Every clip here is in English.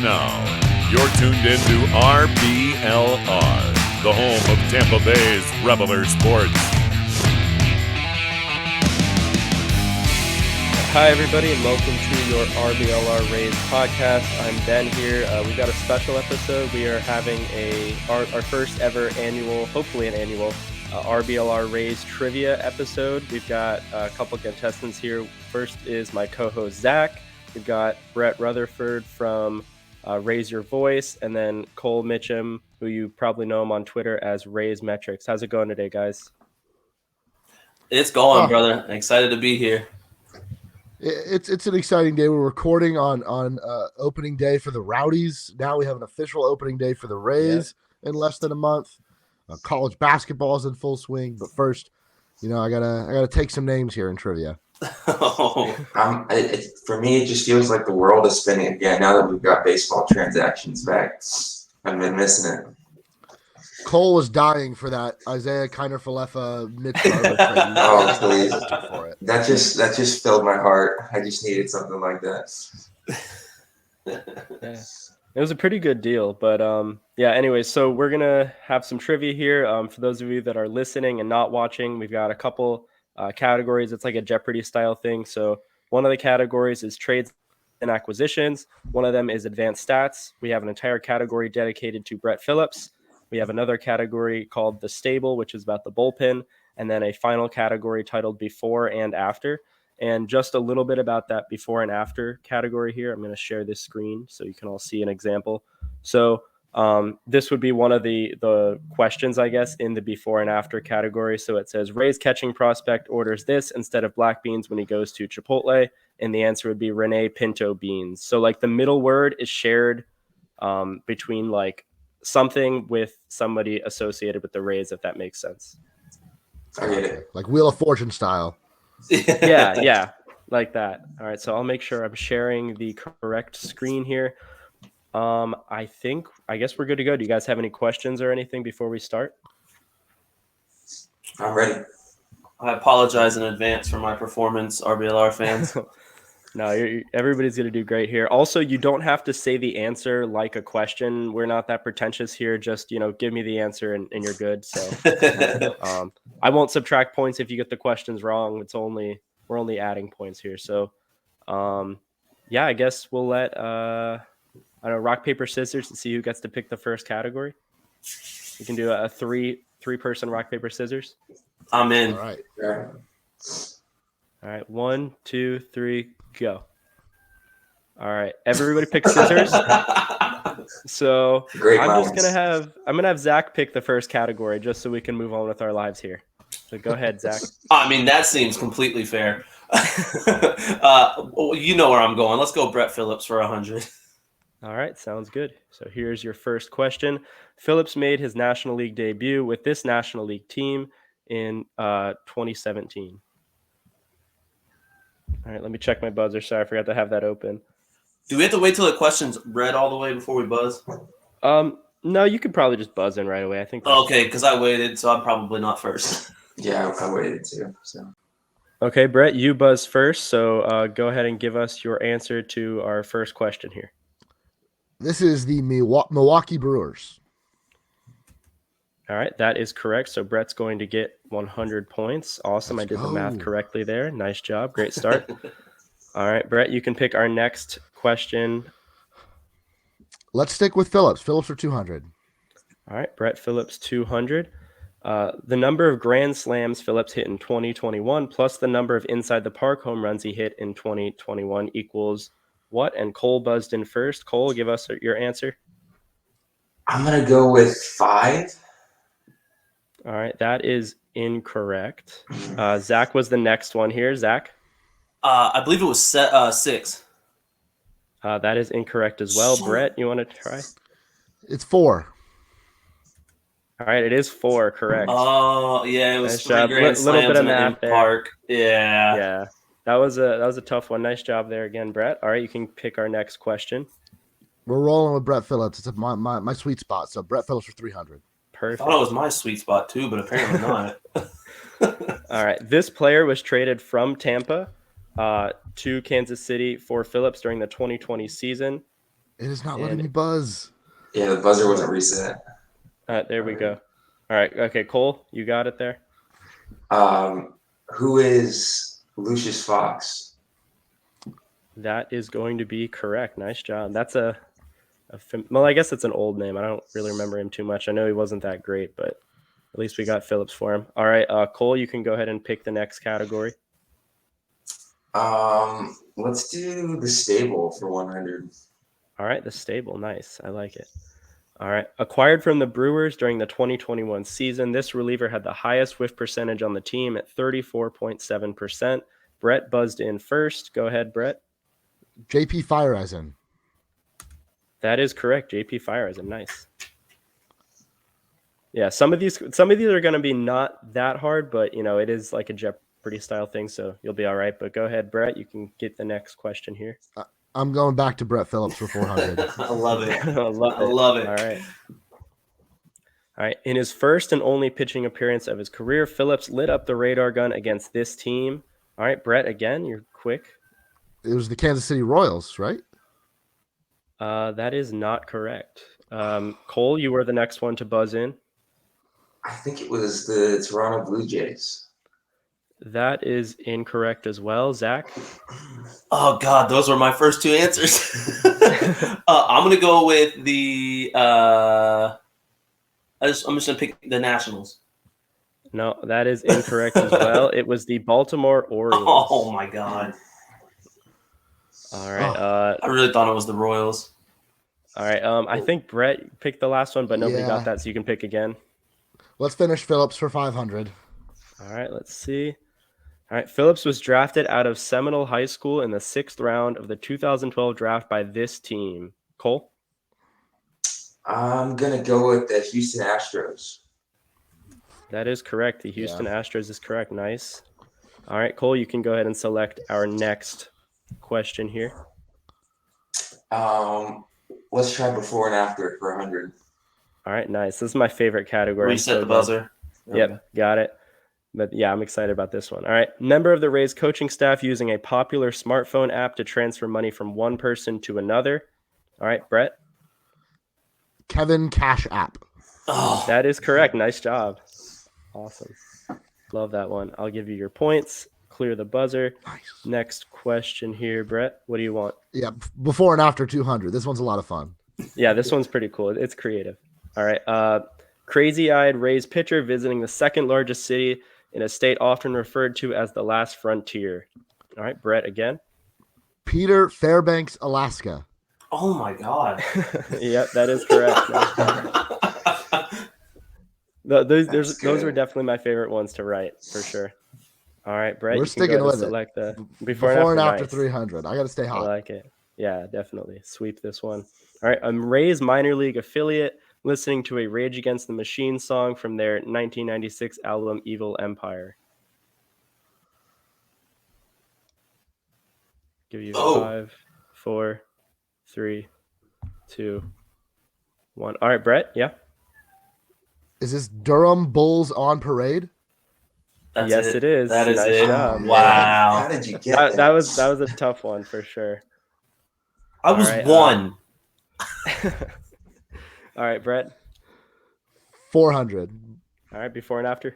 now, you're tuned into RBLR, the home of Tampa Bay's Reveler Sports. Hi, everybody, and welcome to your RBLR Rays podcast. I'm Ben here. We've got a special episode. We are having our first ever annual, hopefully an annual, RBLR Rays Trivia episode. We've got a couple contestants here. First is my co-host, Zack. We've got Brett Rutherford from Raise Your Voice, and then Cole Mitchem, who you probably know him on Twitter as Rays Metrics. How's it going today, guys? It's going, brother. I'm excited to be here. It's an exciting day. We're recording on opening day for the Rowdies. Now we have an official opening day for the Rays in less than a month. College basketball is in full swing, but first, I gotta take some names here in trivia. For me, it just feels like the world is spinning again now that we've got baseball transactions back. I've been missing it. Cole was dying for that Isaiah Kiner-Falefa Mitchell. Oh, please! For it. That just filled my heart. I just needed something like that. Yeah. It was a pretty good deal, but anyways, so we're gonna have some trivia here. For those of you that are listening and not watching, we've got a couple categories. It's like a Jeopardy style thing. So one of the categories is trades and acquisitions. One of them is advanced stats. We have an entire category dedicated to Brett Phillips. We have another category called the stable, which is about the bullpen, and then a final category titled before and after. And just a little bit about that before and after category here. I'm going to share this screen so you can all see an example. So this would be one of the questions, I guess, in the before and after category. So it says, Rays catching prospect orders this instead of black beans when he goes to Chipotle. And the answer would be Rene Pinto beans. So like the middle word is shared between like something with somebody associated with the Rays, if that makes sense. I get it. Like Wheel of Fortune style. Yeah, like that. All right, so I'll make sure I'm sharing the correct screen here. I guess we're good to go. Do you guys have any questions or anything before we start? I'm ready. I apologize in advance for my performance, RBLR fans. No, everybody's going to do great here. Also, you don't have to say the answer like a question. We're not that pretentious here. Just, give me the answer and you're good. So I won't subtract points if you get the questions wrong. We're only adding points here. So, I guess we'll let, rock, paper, scissors to see who gets to pick the first category. We can do a three-person rock, paper, scissors. I'm in. All right. All right, 1, 2, 3, go. All right, everybody pick scissors. So I'm gonna have Zach pick the first category just so we can move on with our lives here. So go ahead, Zach. I mean, that seems completely fair. You know where I'm going. Let's go Brett Phillips for 100. All right, sounds good. So here's your first question. Phillips made his National League debut with this National League team in 2017. All right, let me check my buzzer. Sorry, I forgot to have that open. Do we have to wait till the question's read all the way before we buzz? No, you could probably just buzz in right away. I think. Okay, because I waited, so I'm probably not first. Yeah, I waited too. So. Okay, Brett, you buzz first. So go ahead and give us your answer to our first question here. This is the Milwaukee Brewers. All right, that is correct. So Brett's going to get 100 points. Awesome. I did the math correctly there. Nice job. Great start. All right, Brett, you can pick our next question. Let's stick with Phillips. Phillips for 200. All right, Brett Phillips, 200. The number of grand slams Phillips hit in 2021 plus the number of inside the park home runs he hit in 2021 equals what? And Cole buzzed in first. Cole, give us your answer. I'm going to go with 5. All right, that is incorrect. Zach was the next one here. Zach? I believe it was 6. That is incorrect as well. Brett, you want to try? It's 4. All right, it is 4, correct. Oh, yeah, it was nice 3 job. grand slams little bit of math there. Park. Yeah. Yeah, that was a tough one. Nice job there again, Brett. All right, you can pick our next question. We're rolling with Brett Phillips. It's my sweet spot. So Brett Phillips for 300. Perfect. I thought it was my sweet spot too, but apparently not. All right. This player was traded from Tampa to Kansas City for Phillips during the 2020 season. It is not And- letting me buzz. Yeah, the buzzer wasn't reset. There we go. All right. Okay, Cole, you got it there. Who is Lucius Fox? That is going to be correct. Nice job. That's well, I guess it's an old name. I don't really remember him too much. I know he wasn't that great, but at least we got Phillips for him. All right, Cole, you can go ahead and pick the next category. Let's do the stable for 100. All right, the stable. Nice. I like it. All right. Acquired from the Brewers during the 2021 season, this reliever had the highest whiff percentage on the team at 34.7%. Brett buzzed in first. Go ahead, Brett. JP Fireeisen. That is correct. JP Fireeisen. Nice. Yeah, some of these are going to be not that hard, but it is like a Jeopardy style thing, so you'll be all right. But go ahead, Brett. You can get the next question here. I'm going back to Brett Phillips for 400. I love it. I love it. All right. All right. In his first and only pitching appearance of his career, Phillips lit up the radar gun against this team. All right, Brett, again, you're quick. It was the Kansas City Royals, right? That is not correct. Cole, you were the next one to buzz in. I think it was the Toronto Blue Jays. That is incorrect as well. Zach? Oh God, those were my first two answers. I'm gonna go with the. I'm just gonna pick the Nationals. No, that is incorrect as well. It was the Baltimore Orioles. Oh my God! All right. I really thought it was the Royals. All right. I think Brett picked the last one, but nobody got that, so you can pick again. Let's finish Phillips for 500. All right. Let's see. All right. Phillips was drafted out of Seminole High School in the 6th round of the 2012 draft by this team. Cole? I'm gonna go with the Houston Astros. That is correct. The Houston Astros is correct. Nice. All right, Cole, you can go ahead and select our next question here. Let's try before and after for 100. All right, nice. This is my favorite category. Reset the buzzer. Yep, got it. But yeah, I'm excited about this one. All right. Member of the Rays coaching staff using a popular smartphone app to transfer money from one person to another. All right, Brett. Kevin Cash App. Oh, That is correct. Nice job. Awesome. Love that one. I'll give you your points. Clear the buzzer. Nice. Next question here, Brett. What do you want? Yeah, before and after 200. This one's a lot of fun. Yeah, this one's pretty cool. It's creative. All right. Crazy-eyed Rays pitcher visiting the second largest city in a state often referred to as the last frontier. All right, Brett again. Peter Fairbanks, Alaska. oh my God! Yep, that is correct. Those were definitely my favorite ones to write for sure. All right, Brett. We're you can go sticking ahead and with it. select the Before and after nice. 300. I got to stay I hot. like it. Yeah, definitely. Sweep this one. All right. Rays minor league affiliate listening to a Rage Against the Machine song from their 1996 album Evil Empire. Give you 5, 4, 3, 2, 1. All right, Brett. Yeah. Is this Durham Bulls on Parade? That's Yes, it is. That is Nice it. job. Wow. How did you get that? That was a tough one for sure. I was All right, one. All right, Brett. 400. All right, before and after.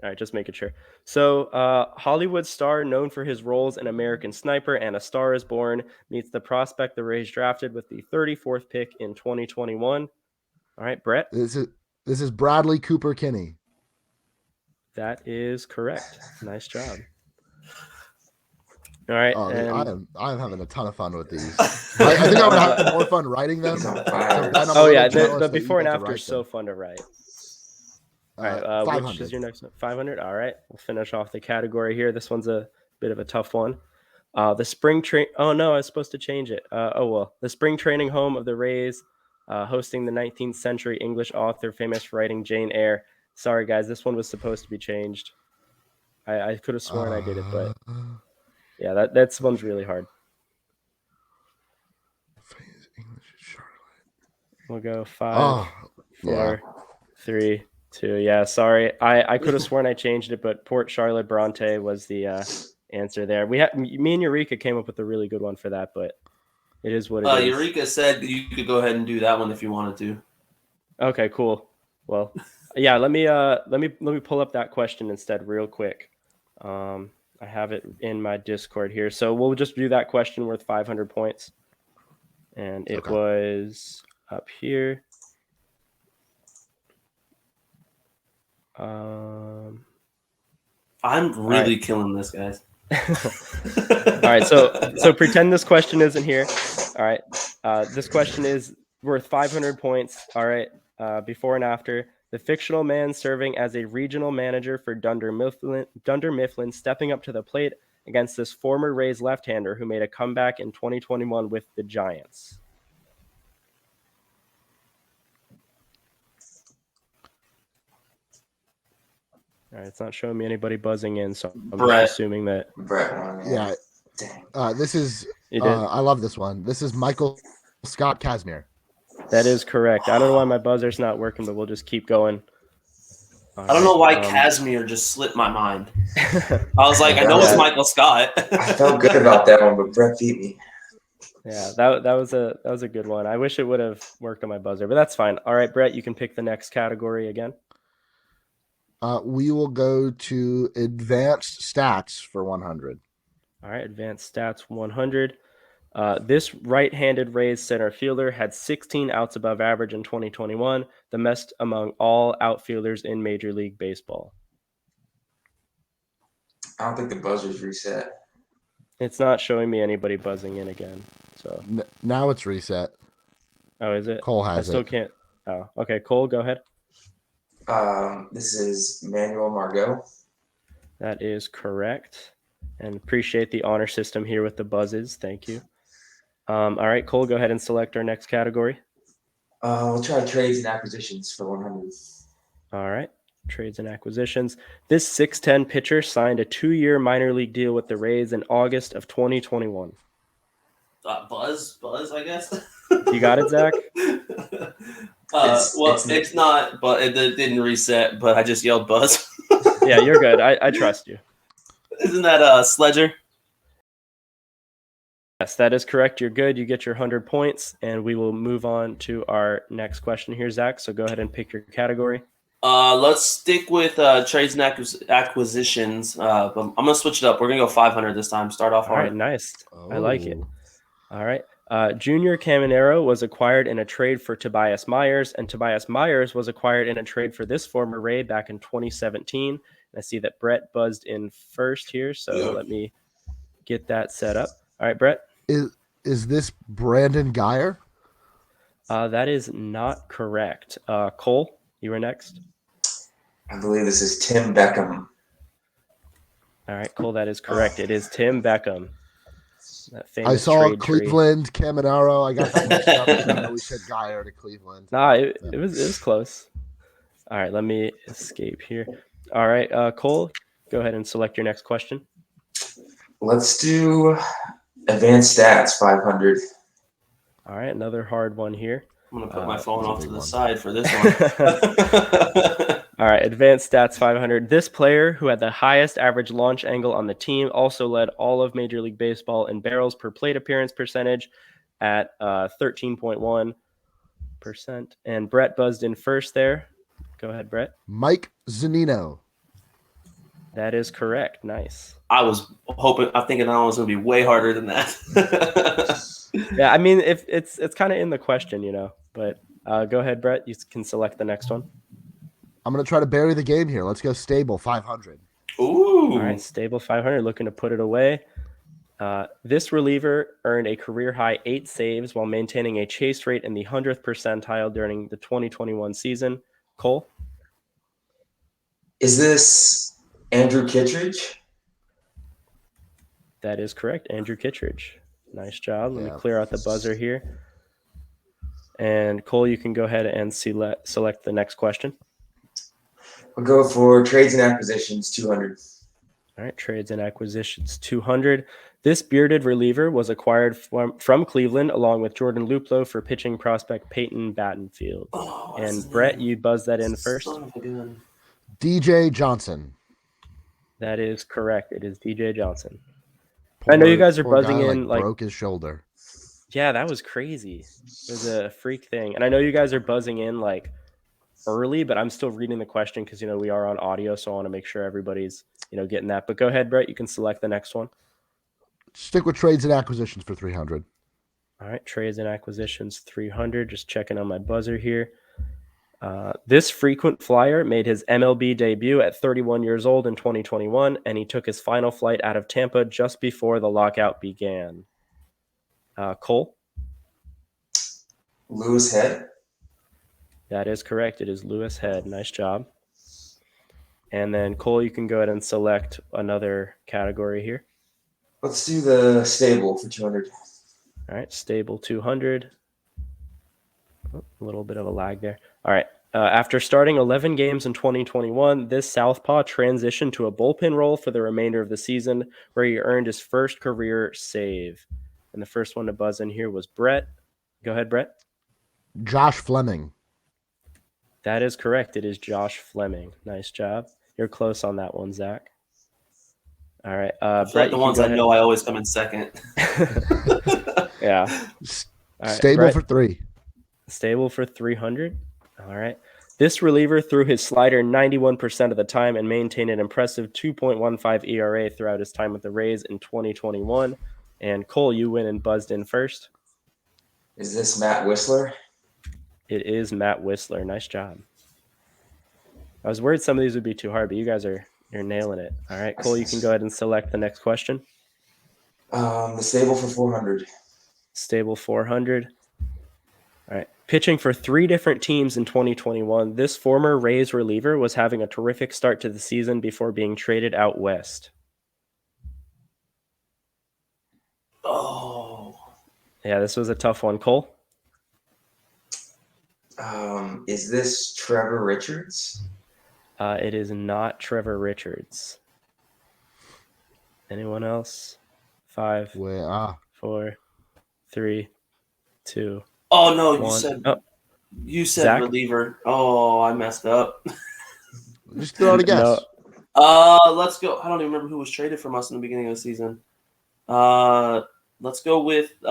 All right, just making sure. So, Hollywood star known for his roles in American Sniper and A Star Is Born meets the prospect the Rays drafted with the 34th pick in 2021. All right, Brett. This is Bradley Cooper Kinney. That is correct. Nice job. All right. Oh, and- I'm having a ton of fun with these. I think I'm gonna have more fun writing them. He's on So fire. then I'm a oh little yeah, jealous the that you before and get to after write is so them. fun to write. All right, 500. which is your next one? 500. All right, we'll finish off the category here. This one's a bit of a tough one. The spring train. Oh no, I was supposed to change it. Oh well, the spring training home of the Rays, hosting the 19th century English author famous for writing Jane Eyre. Sorry guys, this one was supposed to be changed. I could have sworn I did it, but yeah, that one's really hard. We'll go 5, 4, 3, 2. Yeah, sorry. I could have sworn I changed it, but Port Charlotte Bronte was the answer there. Me and Eureka came up with a really good one for that, but It is what it is. Eureka said you could go ahead and do that one if you wanted to. Okay, cool. Well, yeah, let me pull up that question instead real quick. I have it in my Discord here. So we'll just do that question worth 500 points. And it was up here. I'm really killing this, guys. All right, so pretend this question isn't here. All right, this question is worth 500 points. All right, before and after. The fictional man serving as a regional manager for Dunder Mifflin stepping up to the plate against this former Rays left-hander who made a comeback in 2021 with the Giants. All right, it's not showing me anybody buzzing in, so I'm just assuming that. Brett. Yeah. This is. I love this one. This is Michael Scott Kazmir. That is correct. I don't know why my buzzer's not working, but we'll just keep going. I don't know why Kazmir just slipped my mind. I was like, I know it's Michael Scott. I felt good about that one, but Brett beat me. Yeah, that was a good one. I wish it would have worked on my buzzer, but that's fine. All right, Brett, you can pick the next category again. We will go to advanced stats for 100. All right, advanced stats 100. This right-handed Rays center fielder had 16 outs above average in 2021, the best among all outfielders in Major League Baseball. I don't think the buzzer's reset. It's not showing me anybody buzzing in again. So now it's reset. Oh, is it? Cole has it. I still can't. Oh, okay. Cole, go ahead. This is Manuel Margot. That is correct. And appreciate the honor system here with the buzzes. Thank you. All right, Cole, go ahead and select our next category. We'll try trades and acquisitions for 100. All right, trades and acquisitions. This 6'10" pitcher signed a 2-year minor league deal with the Rays in August of 2021. Buzz, I guess. You got it, Zach? It's not, but it didn't reset, but I just yelled Buzz. Yeah, you're good. I trust you. Isn't that Sledger? Yes, that is correct. You're good. You get your 100 points, and we will move on to our next question here, Zach. So go ahead and pick your category. Let's stick with trades and acquisitions. But I'm going to switch it up. We're going to go 500 this time. Start off hard. All right, nice. I like it. All right. Junior Caminero was acquired in a trade for Tobias Myers, and Tobias Myers was acquired in a trade for this former Ray back in 2017. And I see that Brett buzzed in first here, so let me get that set up. All right, Brett. Is this Brandon Geyer? That is not correct. Cole, you were next. I believe this is Tim Beckham. All right, Cole, that is correct. It is Tim Beckham. I saw Cleveland, Caminero. I got that mixed up. I know we said Geyer to Cleveland. Nah, it was close. All right, let me escape here. All right, Cole, go ahead and select your next question. Let's do advanced stats 500. All right, another hard one here. I'm going to put my phone off to the side for this one. All right, advanced stats 500. This player, who had the highest average launch angle on the team, also led all of Major League Baseball in barrels per plate appearance percentage at 13.1%. And Brett buzzed in first there. Go ahead, Brett. Mike Zunino. That is correct. Nice. I was thinking that one was going to be way harder than that. Yeah, I mean, if it's kind of in the question, you know. But go ahead, Brett. You can select the next one. I'm going to try to bury the game here. Let's go stable 500. Ooh. All right, stable 500, looking to put it away. This reliever earned a career-high 8 saves while maintaining a chase rate in the 100th percentile during the 2021 season. Cole? Is this Andrew Kittredge? That is correct, Andrew Kittredge. Nice job. Let me clear out the buzzer here. And Cole, you can go ahead and select the next question. We'll go for trades and acquisitions 200. All right, trades and acquisitions 200. This bearded reliever was acquired from Cleveland along with Jordan Luplow for pitching prospect Peyton Battenfield. And Brett, you buzzed that in first. DJ Johnson. That is correct. It is DJ Johnson. I know you guys are buzzing in like broke his shoulder. Yeah, that was crazy. It was a freak thing. And I know you guys are buzzing in like early, but I'm still reading the question because, we are on audio. So I want to make sure everybody's, getting that. But go ahead, Brett. You can select the next one. Stick with trades and acquisitions for 300. All right. Trades and acquisitions 300. Just checking on my buzzer here. This frequent flyer made his MLB debut at 31 years old in 2021, and he took his final flight out of Tampa just before the lockout began. Cole? Lewis Head. That is correct. It is Lewis Head. Nice job. And then, Cole, you can go ahead and select another category here. Let's do the stable for 200. All right, stable 200. Oh, a little bit of a lag there. All right. After starting 11 games in 2021, this southpaw transitioned to a bullpen role for the remainder of the season, where he earned his first career save. And the first one to buzz in here was Brett. Go ahead, Brett. Josh Fleming. That is correct. It is Josh Fleming. Nice job. You're close on that one, Zach. All right. Brett, the ones I know I always come in second. Yeah. All right, Stable Brett, for 3. Stable for 300. All right. This reliever threw his slider 91% of the time and maintained an impressive 2.15 ERA throughout his time with the Rays in 2021. And Cole, you win and buzzed in first. Is this Matt Whistler? It is Matt Whistler. Nice job. I was worried some of these would be too hard, but you're nailing it. All right, Cole, you can go ahead and select the next question. The stable for 400. Stable 400. All right. Pitching for 3 different teams in 2021, this former Rays reliever was having a terrific start to the season before being traded out west. Oh. Yeah, this was a tough one. Cole? Is this Trevor Richards? It is not Trevor Richards. Anyone else? 5, 4, 3, 2. Oh no, One. You said Zach? reliever. Oh, I messed up. Just throw out a guess. No. Let's go. I don't even remember who was traded from us in the beginning of the season. Let's go with yeah.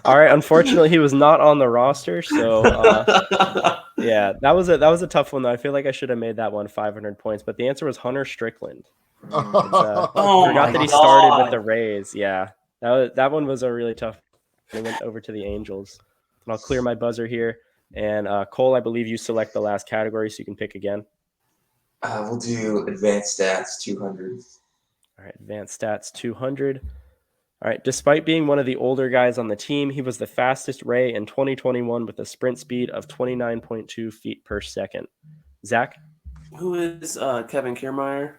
All right. Unfortunately, he was not on the roster, so yeah, that was a tough one though. I feel like I should have made that one 500 points, but the answer was Hunter Strickland. Oh Forgot my that he God. started with the Rays. Yeah, that one was a really tough. He went over to the Angels. And I'll clear my buzzer here. And Cole, I believe you select the last category, so you can pick again. We'll do advanced stats 200. All right, advanced stats 200. All right, despite being one of the older guys on the team, he was the fastest Ray in 2021 with a sprint speed of 29.2 feet per second. Zach? Who is Kevin Kiermaier?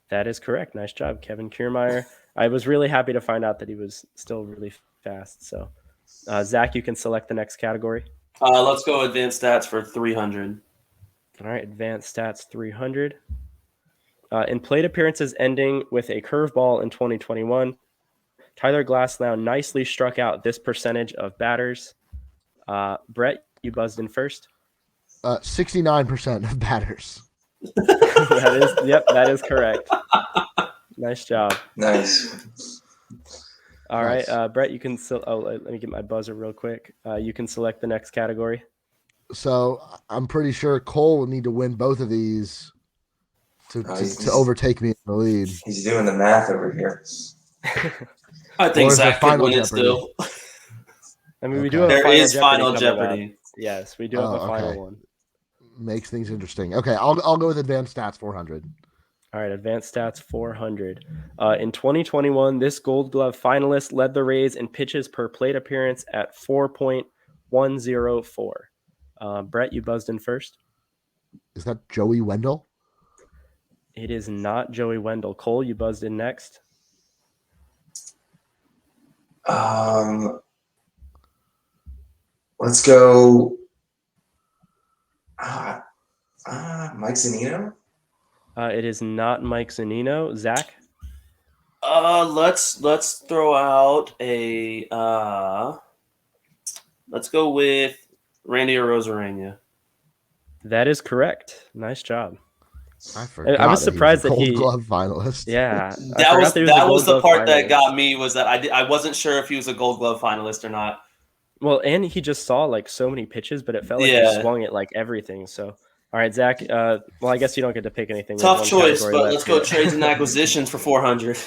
That is correct. Nice job, Kevin Kiermaier. I was really happy to find out that he was still really fast. So, Zach, you can select the next category. Let's go advanced stats for 300. All right, advanced stats 300. In plate appearances ending with a curveball in 2021, Tyler Glasnow nicely struck out this percentage of batters. Brett, you buzzed in first. 69% of batters. That is correct. Nice job. Nice. All Nice. right, Brett, you can let me get my buzzer real quick. You can select the next category. So I'm pretty sure Cole will need to win both of these to overtake me in the lead. He's doing the math over here. I think Or is Zach there could win Final it still. I mean, we Okay. do have There a Final is Jeopardy Final coming Jeopardy. up. Yes, we do have a final okay. one. Makes things interesting. Okay, I'll go with advanced stats 400. All right, advanced stats 400. In 2021, this Gold Glove finalist led the Rays in pitches per plate appearance at 4.104. Brett, you buzzed in first. Is that Joey Wendell? It is not Joey Wendell. Cole, you buzzed in next. Let's go. Mike Zunino? It is not Mike Zunino. Zach? Let's throw out a let's go with Randy Arozarena. That is correct. Nice job. I forgot. I was surprised that that he he. was a Gold Glove finalist. Yeah, That was the Gold Glove part that finalist. got me, was that I wasn't sure if he was a Gold Glove finalist or not. Well, and he just saw like so many pitches, but it felt like he Yeah. swung at like everything. So, all right, Zach. Well, I guess you don't get to pick anything. We have Tough one choice, category but left let's go here. trades and acquisitions for 400.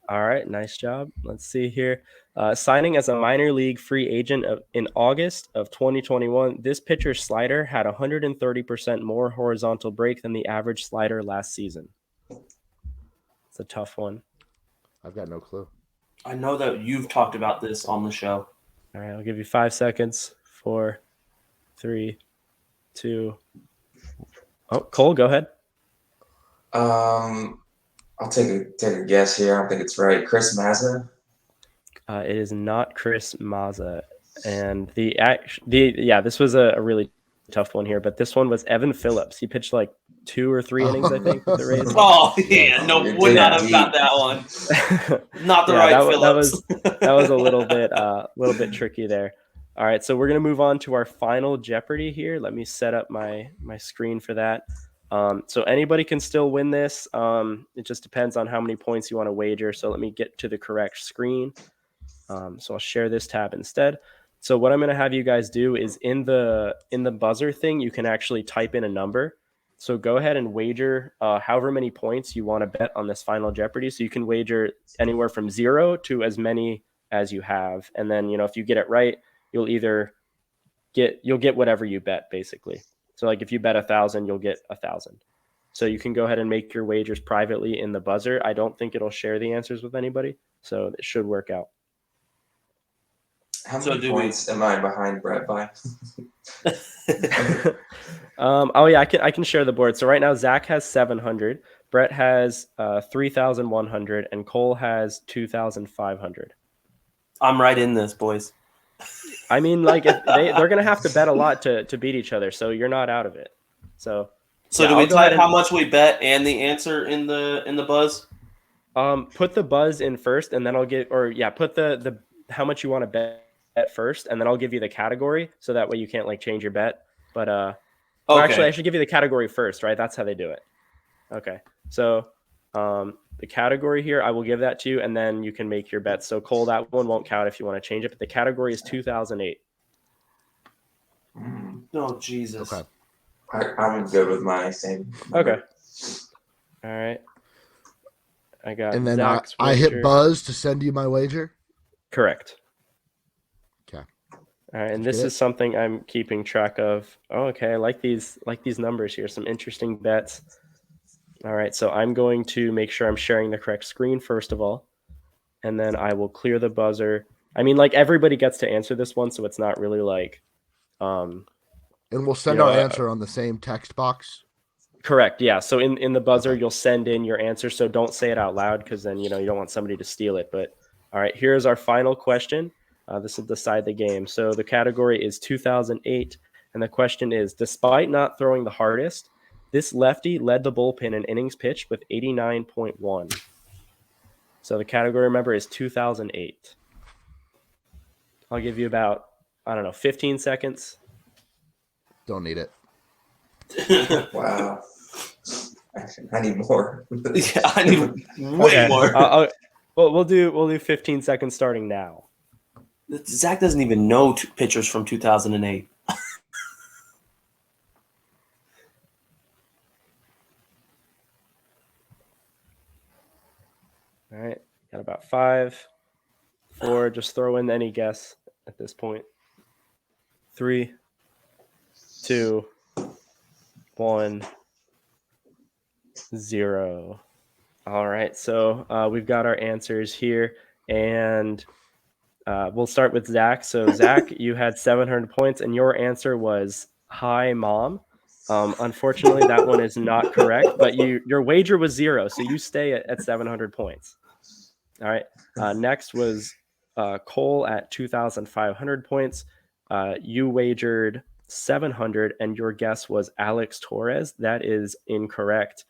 All right, nice job. Let's see here. Signing as a minor league free agent in August of 2021, this pitcher's slider had 130% more horizontal break than the average slider last season. It's a tough one. I've got no clue. I know that you've talked about this on the show. All right, I'll give you 5 seconds. 4, 3, 2. Oh, Cole, go ahead. I'll take a guess here. I don't think it's right. Chris Mazza. It is not Chris Mazza, and this was a really tough one here, but this one was Evan Phillips. He pitched like 2 or 3 innings, I think, with the Rays. Oh yeah, no, You're would not digging have got that one. Not the right Phillips. That was a little bit tricky there. All right, so we're gonna move on to our final Jeopardy here. Let me set up my screen for that. So anybody can still win this. It just depends on how many points you want to wager. So let me get to the correct screen. So I'll share this tab instead. So what I'm going to have you guys do is in the buzzer thing, you can actually type in a number. So go ahead and wager however many points you want to bet on this final Jeopardy. So you can wager anywhere from 0 to as many as you have. And then, if you get it right, you'll get whatever you bet, basically. So like if you bet 1,000, you'll get 1,000. So you can go ahead and make your wagers privately in the buzzer. I don't think it'll share the answers with anybody, so it should work out. How many points am I behind Brett by? Oh yeah, I can share the board. So right now Zach has 700, Brett has 3,100, and Cole has 2,500. I'm right in this, boys. I mean, like they're gonna have to bet a lot to beat each other, so you're not out of it. So yeah, do we type how much we bet and the answer in the buzz? Put the buzz in first, and then I'll put the how much you want to bet first, and then I'll give you the category, so that way you can't like change your bet. But well, actually, I should give you the category first, right? That's how they do it. Okay, so the category here, I will give that to you, and then you can make your bets. So Cole, that one won't count if you want to change it, but the category is 2008. Oh Jesus! Okay, I'm good with my same. Okay. All right. I got. And then I hit buzz to send you my wager. Correct. Okay. All right, and this is something I'm keeping track of. Oh, okay, I like these numbers here. Some interesting bets. All right, so I'm going to make sure I'm sharing the correct screen first of all, and then I will clear the buzzer. I mean, like everybody gets to answer this one, so it's not really like. And we'll send our answer on the same text box. Correct. Yeah. So in the buzzer, you'll send in your answer. So don't say it out loud, because then you don't want somebody to steal it. But all right, here's our final question. This will decide the game. So the category is 2008, and the question is: despite not throwing the hardest, this lefty led the bullpen in innings pitched with 89.1. So the category, remember, is 2008. I'll give you about 15 seconds. Don't need it. Wow. I need more. Yeah, I need way more. Well, we'll do 15 seconds starting now. Zach doesn't even know pitchers from 2008. All right, got about 5, 4. Just throw in any guess at this point. 3, 2, 1, 0. All right, so we've got our answers here, and we'll start with Zach. So Zach, you had 700 points, and your answer was "Hi, Mom." Unfortunately, that one is not correct, but your wager was 0, so you stay at 700 points. All right. Next was Cole at 2,500 points. You wagered 700, and your guess was Alex Torres. That is incorrect.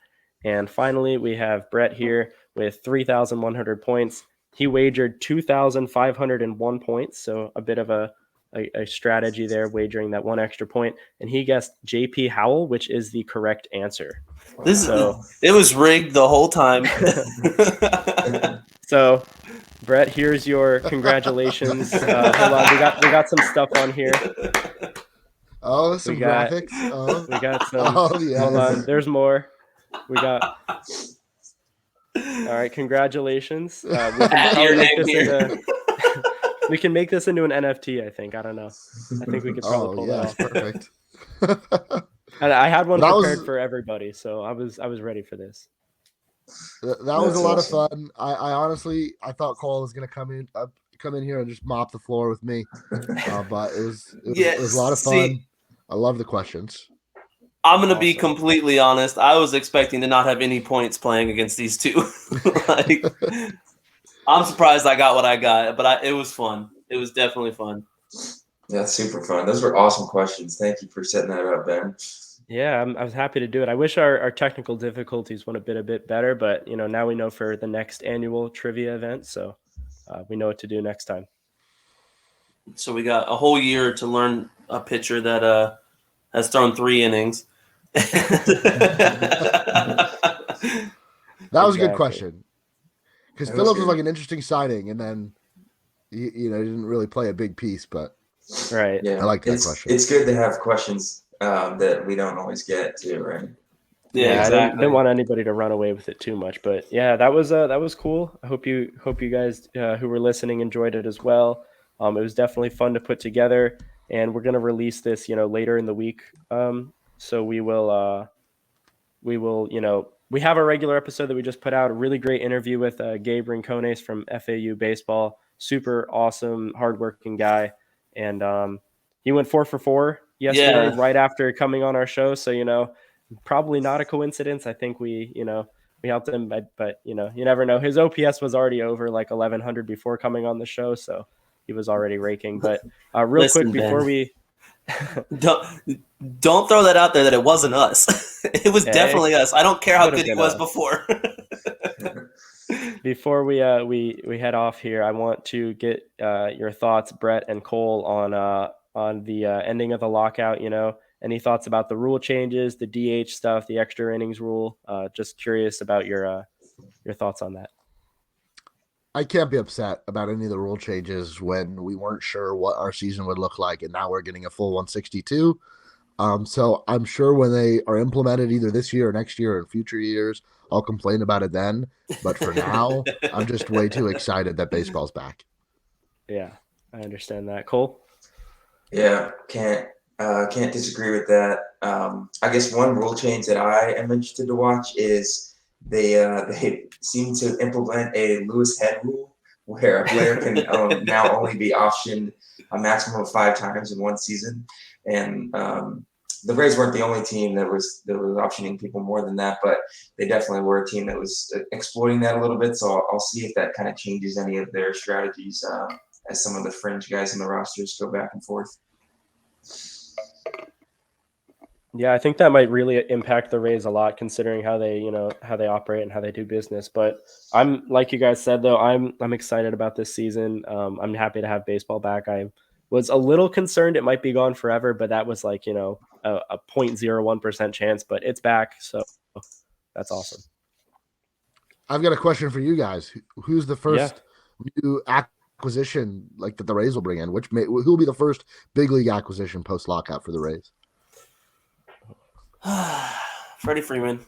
And finally, we have Brett here with 3,100 points. He wagered 2,501 points, so a bit of a a strategy there, wagering that 1 extra point, and he guessed JP Howell, which is the correct answer. It was rigged the whole time. So, Brett, here's your congratulations. Hold on, we got some stuff on here. Oh, some graphics. Oh, we got some. Oh, yes. Hold on, there's more. We got. All right, congratulations. We can probably make this into. We can make this into an NFT. I think. I don't know. I think we could probably pull that off. Perfect. And I had one That prepared was- for everybody, so I was ready for this. That was a lot awesome. of fun. I honestly thought Cole was gonna come in here and just mop the floor with me, but it was a lot of fun. See, I love the questions. I'm gonna be Awesome. completely honest. I was expecting to not have any points playing against these two. Like, I'm surprised I got what I got, but it was fun. It was definitely fun. That's super fun. Those were awesome questions. Thank you for setting that up, Ben. Yeah, I was happy to do it. I wish our technical difficulties went a bit better, but now we know for the next annual trivia event, so we know what to do next time. So we got a whole year to learn a pitcher that has thrown 3 innings. That was a good Exactly. question because That was Phillips was good. like an interesting signing, and then he didn't really play a big piece, but Right. Yeah, I like that it's, question. It's good to have questions that we don't always get to, right? Yeah, I exactly. didn't want anybody to run away with it too much, but yeah, that was cool. I hope you guys who were listening enjoyed it as well. It was definitely fun to put together, and we're gonna release this later in the week. So we will we have a regular episode that we just put out, a really great interview with Gabe Rincones from FAU baseball. Super awesome, hardworking guy, and he went 4 for 4 yesterday, Yeah. right after coming on our show. So probably not a coincidence. I think we helped him, but you never know. His OPS was already over like 1100 before coming on the show, so he was already raking. But real Listen, quick before Ben. we Don't throw that out there that it wasn't us. It was Yeah, definitely us. I don't care how could've good he been was us. before. Before we head off here, I want to get your thoughts, Brett and Cole, on the ending of the lockout. Any thoughts about the rule changes, the DH stuff, the extra innings rule? Just curious about your thoughts on that. I can't be upset about any of the rule changes when we weren't sure what our season would look like, and now we're getting a full 162. So I'm sure when they are implemented either this year or next year or in future years, I'll complain about it then. But for now, I'm just way too excited that baseball's back. Yeah, I understand that. Cole? Yeah, can't disagree with that. I guess one rule change that I am interested to watch is they seem to implement a Lewis head rule where a player can now only be optioned a maximum of 5 times in one season, and the Rays weren't the only team that was optioning people more than that, but they definitely were a team that was exploiting that a little bit. So I'll see if that kind of changes any of their strategies as some of the fringe guys in the rosters go back and forth. Yeah, I think that might really impact the Rays a lot, considering how they operate and how they do business. But I'm, like you guys said, though, I'm excited about this season. I'm happy to have baseball back. I was a little concerned it might be gone forever, but that was like a 0.01% chance. But it's back, so that's awesome. I've got a question for you guys. Who's the first new acquisition like that the Rays will bring in? Who will be the first big league acquisition post lockout for the Rays? Freddie Freeman.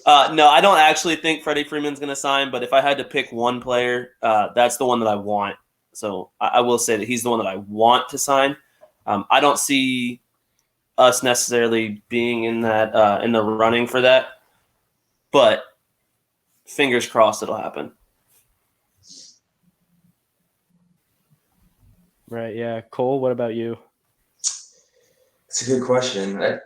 No, I don't actually think Freddie Freeman's going to sign, but if I had to pick one player, that's the one that I want. So I will say that he's the one that I want to sign. I don't see us necessarily being in that in the running for that, but fingers crossed it'll happen. Right, yeah. Cole, what about you? It's a good question. The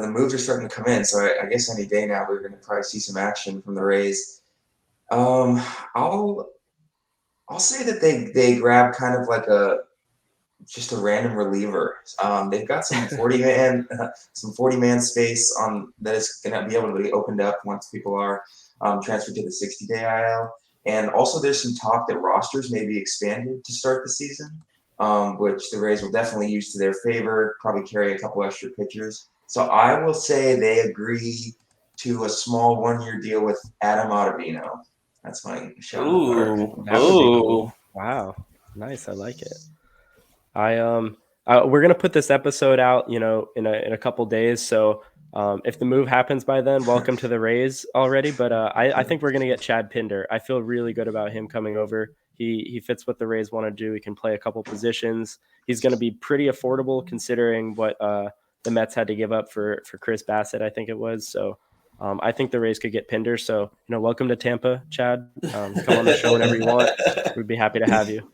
moves are starting to come in, so I guess any day now we're going to probably see some action from the Rays. I'll say that they grab kind of like just a random reliever. They've got some 40-man space on that is going to be able to be opened up once people are transferred to the 60-day IL. And also there's some talk that rosters may be expanded to start the season, which the Rays will definitely use to their favor, probably carry a couple extra pitchers. So I will say they agree to a small 1-year deal with Adam Ottavino. That's my shot in the dark. That would be cool. Wow, nice. I like it. We're gonna put this episode out, in a couple days. So if the move happens by then, welcome to the Rays already. But I think we're gonna get Chad Pinder. I feel really good about him coming over. He fits what the Rays want to do. He can play a couple positions. He's gonna be pretty affordable considering what the Mets had to give up for Chris Bassett, I think it was. So. I think the Rays could get Pinder. So, welcome to Tampa, Chad. Come on the show whenever you want. We'd be happy to have you.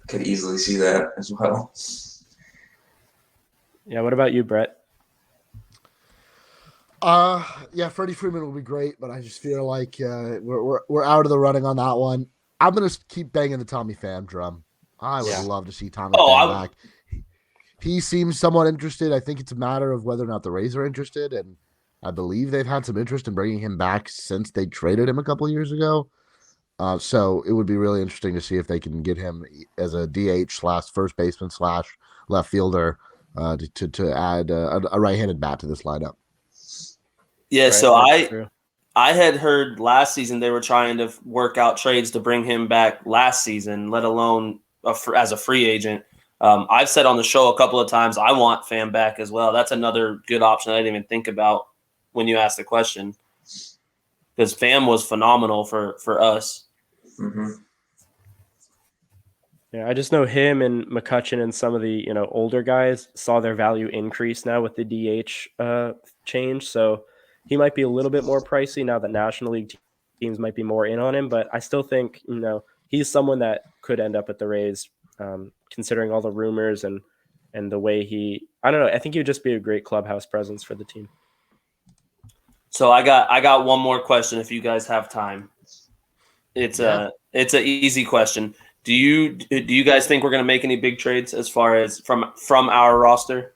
Could easily see that as well. Yeah. What about you, Brett? Yeah, Freddie Freeman will be great, but I just feel like we're out of the running on that one. I'm gonna keep banging the Tommy Pham drum. I would love to see Tommy Pham back. He seems somewhat interested. I think it's a matter of whether or not the Rays are interested, and I believe they've had some interest in bringing him back since they traded him a couple of years ago. So it would be really interesting to see if they can get him as a DH/first baseman/ left fielder to add a right-handed bat to this lineup. Yeah, Right, so true. I had heard last season they were trying to work out trades to bring him back last season, let alone as a free agent. I've said on the show a couple of times I want Pham back as well. That's another good option I didn't even think about when you asked the question, because Pham was phenomenal for us. Mm-hmm. Yeah, I just know him and McCutchen and some of the older guys saw their value increase now with the DH change. So he might be a little bit more pricey now that National League teams might be more in on him. But I still think he's someone that could end up at the Rays, considering all the rumors and the way I don't know. I think he would just be a great clubhouse presence for the team. So I got one more question if you guys have time. It's an easy question. Do you guys think we're going to make any big trades as far as from our roster?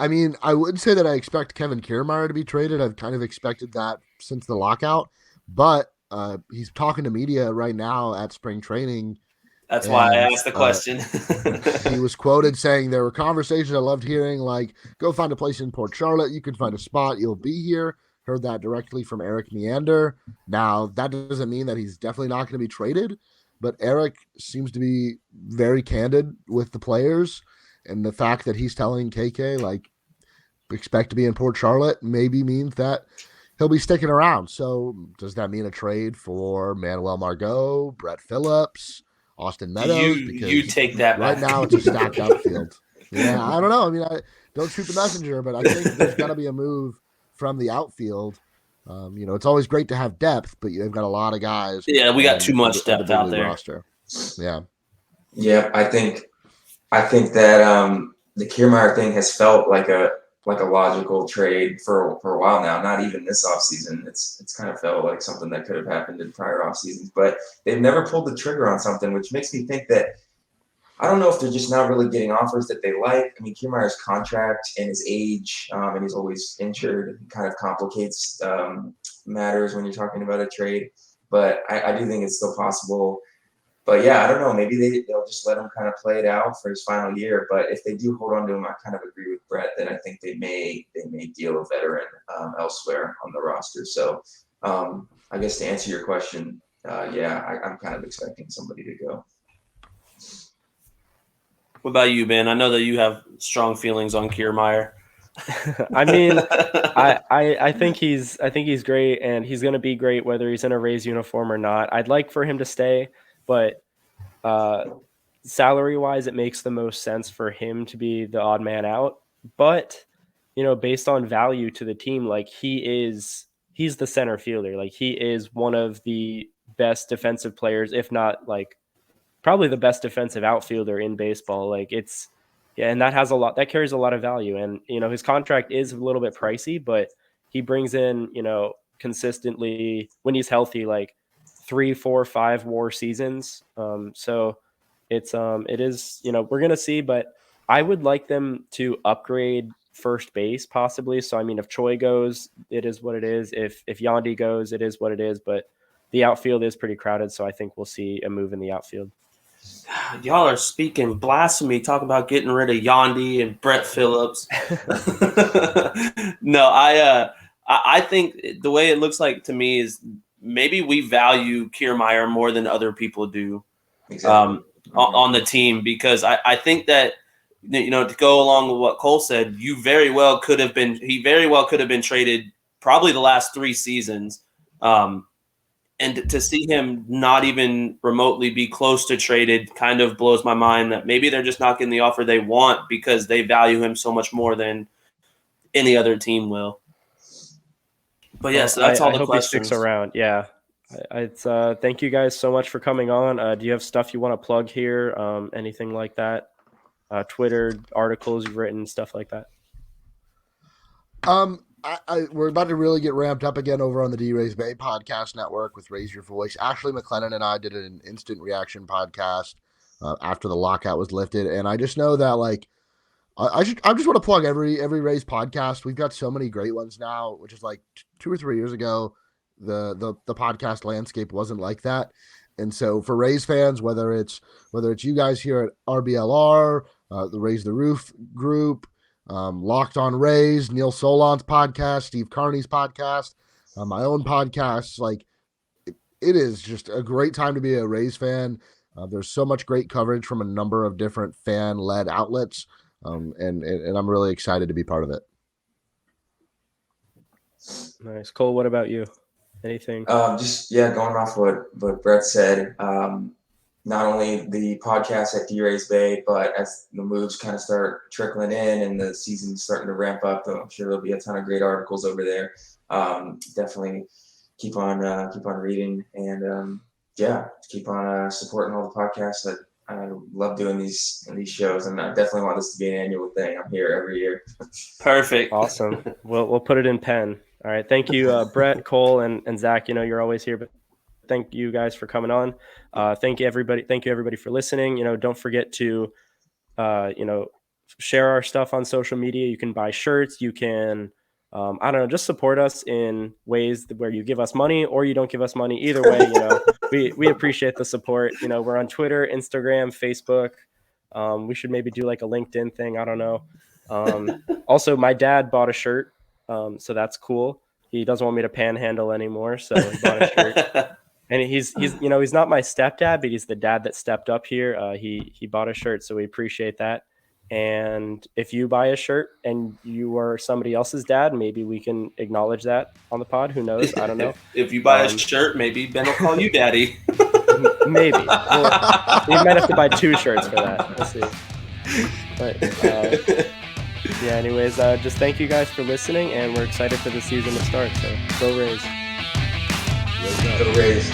I mean, I would say that I expect Kevin Kiermaier to be traded. I've kind of expected that since the lockout, but he's talking to media right now at spring training. That's why I asked the question. He was quoted saying there were conversations I loved hearing, like, go find a place in Port Charlotte. You can find a spot. You'll be here. Heard that directly from Eric Neander. Now, that doesn't mean that he's definitely not going to be traded, but Eric seems to be very candid with the players, and the fact that he's telling KK, like, expect to be in Port Charlotte maybe means that he'll be sticking around. So does that mean a trade for Manuel Margot, Brett Phillips, Austin Meadows? Because you take that right back. now it's a stacked outfield. Yeah, I don't know. I mean, I don't shoot the messenger, but I think there's got to be a move from the outfield. It's always great to have depth, but you've got a lot of guys. Yeah, we got too much depth out there. Roster. Yeah. Yeah, I think that the Kiermaier thing has felt like a logical trade for a while now. Not even this offseason. It's kind of felt like something that could have happened in prior off seasons, but they've never pulled the trigger on something, which makes me think that I don't know if they're just not really getting offers that they like. I mean, Kiermaier's contract and his age, and he's always injured, kind of complicates matters when you're talking about a trade. But I do think it's still possible. But yeah, I don't know. Maybe they'll just let him kind of play it out for his final year. But if they do hold on to him, I kind of agree with Brett that I think they may deal a veteran elsewhere on the roster. So I guess to answer your question, I'm kind of expecting somebody to go. What about you, Ben? I know that you have strong feelings on Kiermaier. I mean, I think he's great, and he's going to be great whether he's in a Rays uniform or not. I'd like for him to stay, but salary-wise, it makes the most sense for him to be the odd man out. But based on value to the team, like he's the center fielder. Like he is one of the best defensive players, if not like probably the best defensive outfielder in baseball. Like and that carries a lot of value. And, his contract is a little bit pricey, but he brings in, consistently when he's healthy, like 3, 4, 5 WAR seasons. So it is, we're going to see, but I would like them to upgrade first base possibly. So I mean, if Choi goes, it is what it is. If Yandy goes, it is what it is. But the outfield is pretty crowded, so I think we'll see a move in the outfield. Y'all are speaking blasphemy, talking about getting rid of Yandy and Brett Phillips. No, I think the way it looks like to me is maybe we value Kiermaier more than other people do. Exactly. On the team, because I think that, to go along with what Cole said, he very well could have been traded probably the last 3 seasons. And to see him not even remotely be close to traded kind of blows my mind that maybe they're just not getting the offer they want because they value him so much more than any other team will. But yes, that's all the hope questions. He sticks around. Yeah. It's thank you guys so much for coming on. Do you have stuff you want to plug here? Anything like that? Twitter, articles you've written, stuff like that? We're about to really get ramped up again over on the D-Rays Bay podcast network with Raise Your Voice. Ashley McLennan and I did an instant reaction podcast after the lockout was lifted. And I just know that, like, I just want to plug every Rays podcast. We've got so many great ones now, which is like 2 or 3 years ago, the podcast landscape wasn't like that. And so for Rays fans, whether it's you guys here at RBLR, the Raise the Roof group, Locked on Rays, Neil Solon's podcast, Steve Carney's podcast, my own podcast, like it is just a great time to be a Rays fan. There's so much great coverage from a number of different fan-led outlets, and I'm really excited to be part of it. Nice. Cole, what about you? Anything? Going off what Brett said, not only the podcast at D-Rays Bay, but as the moves kind of start trickling in and the season's starting to ramp up, I'm sure there'll be a ton of great articles over there. Definitely keep on reading and keep on supporting all the podcasts. That I love doing these shows, and I definitely want this to be an annual thing. I'm here every year. Perfect. Awesome. We'll put it in pen. All right. Thank you, Brett, Cole, and Zach. You're always here, but thank you guys for coming on. Thank you everybody for listening. Don't forget to share our stuff on social media. You can buy shirts. You can just support us in ways where you give us money or you don't give us money. Either way, we appreciate the support. We're on Twitter, Instagram, Facebook. We should maybe do like a LinkedIn thing. I don't know. Also, my dad bought a shirt, so that's cool. He doesn't want me to panhandle anymore, so he bought a shirt. And he's not my stepdad, but he's the dad that stepped up here. He bought a shirt, so we appreciate that. And if you buy a shirt and you are somebody else's dad, maybe we can acknowledge that on the pod. Who knows? I don't know. If you buy a shirt, maybe Ben will call you daddy. Maybe. We might have to buy 2 shirts for that. We'll see. But anyways, just thank you guys for listening, and we're excited for the season to start. So go Rays. Go Rays.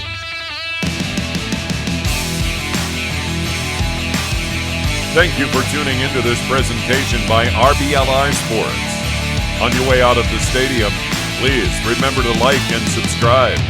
Thank you for tuning into this presentation by RBLR Sports. On your way out of the stadium, please remember to like and subscribe.